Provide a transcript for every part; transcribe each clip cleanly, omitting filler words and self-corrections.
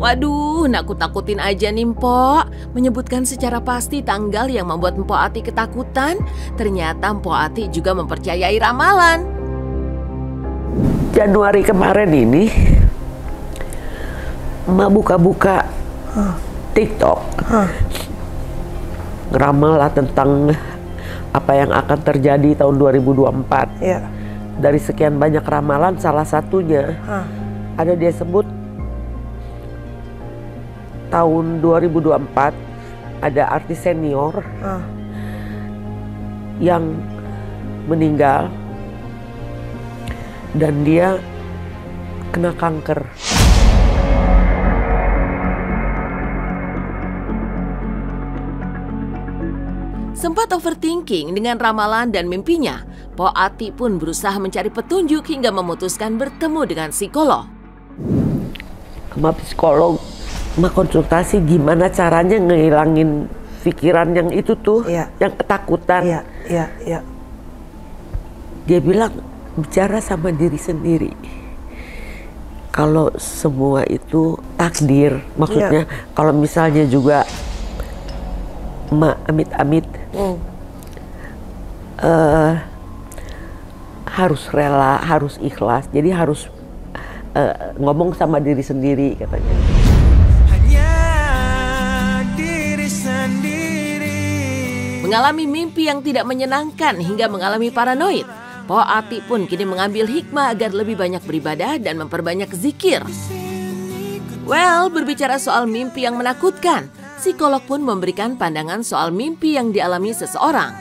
Waduh, nakut-nakutin aja nih Mpok. Menyebutkan secara pasti tanggal yang membuat Mpok Ati ketakutan. Ternyata Mpok Ati juga mempercayai ramalan. Januari kemarin ini, Emak buka-buka TikTok. Ngeramal lah tentang apa yang akan terjadi tahun 2024. Ya. Dari sekian banyak ramalan, salah satunya ada dia sebut tahun 2024 ada artis senior yang meninggal dan dia kena kanker. Sempat overthinking dengan ramalan dan mimpinya, Mpok Ati pun berusaha mencari petunjuk hingga memutuskan bertemu dengan psikolog. Sama psikolog, Emak konsultasi gimana caranya ngehilangin pikiran yang itu tuh, yang ketakutan. Iya. Dia bilang bicara sama diri sendiri. Kalau semua itu takdir, maksudnya kalau misalnya juga Emak amit-amit harus rela, harus ikhlas. Jadi harus ngomong sama diri sendiri katanya. Mengalami mimpi yang tidak menyenangkan hingga mengalami paranoid, Mpok Ati pun kini mengambil hikmah agar lebih banyak beribadah dan memperbanyak zikir. Well, berbicara soal mimpi yang menakutkan, psikolog pun memberikan pandangan soal mimpi yang dialami seseorang.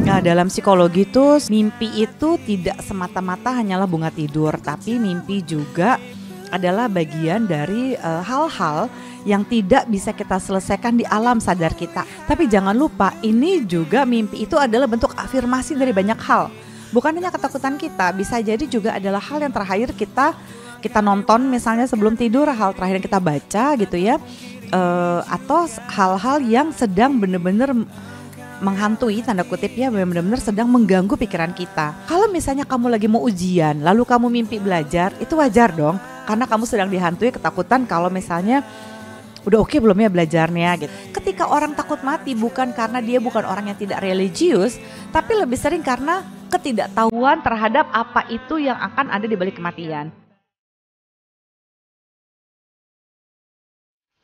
Nah, dalam psikologi itu mimpi itu tidak semata-mata hanyalah bunga tidur, tapi mimpi juga adalah bagian dari hal-hal yang tidak bisa kita selesaikan di alam sadar kita. Tapi jangan lupa, ini juga mimpi itu adalah bentuk afirmasi dari banyak hal. Bukan hanya ketakutan kita, bisa jadi juga adalah hal yang terakhir kita nonton misalnya sebelum tidur, hal terakhir yang kita baca gitu ya. Atau hal-hal yang sedang benar-benar menghantui, tanda kutip ya, benar-benar sedang mengganggu pikiran kita. Kalau misalnya kamu lagi mau ujian, lalu kamu mimpi belajar, itu wajar dong. Karena kamu sedang dihantui ketakutan kalau misalnya udah oke belum ya belajarnya gitu. Ketika orang takut mati bukan karena dia bukan orang yang tidak religius, tapi lebih sering karena ketidaktahuan terhadap apa itu yang akan ada di balik kematian.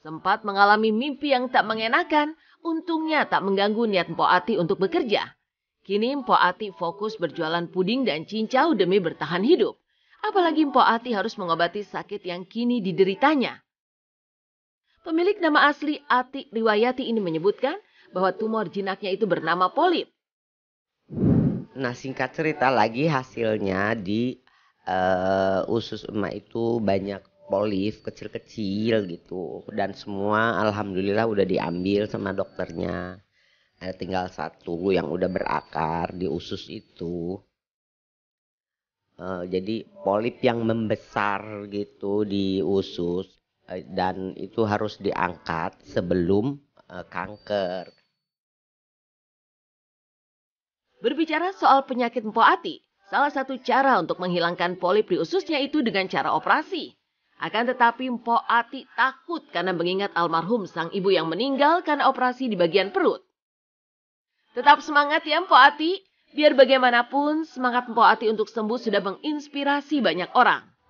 Sempat mengalami mimpi yang tak mengenakan, untungnya tak mengganggu niat Mpok Ati untuk bekerja. Kini Mpok Ati fokus berjualan puding dan cincau demi bertahan hidup. Apalagi Mpok Ati harus mengobati sakit yang kini dideritanya. Pemilik nama asli Ati Riwayati ini menyebutkan bahwa tumor jinaknya itu bernama polip. Nah, singkat cerita lagi hasilnya di usus emak itu banyak polip kecil-kecil gitu. Dan semua alhamdulillah udah diambil sama dokternya. Ada tinggal satu yang udah berakar di usus itu. Jadi polip yang membesar gitu di usus. Dan itu harus diangkat sebelum kanker. Berbicara soal penyakit Mpok Ati, salah satu cara untuk menghilangkan polip di ususnya itu dengan cara operasi. Akan tetapi Mpok Ati takut karena mengingat almarhum sang ibu yang meninggal karena operasi di bagian perut. Tetap semangat ya Mpok Ati, biar bagaimanapun semangat Mpok Ati untuk sembuh sudah menginspirasi banyak orang.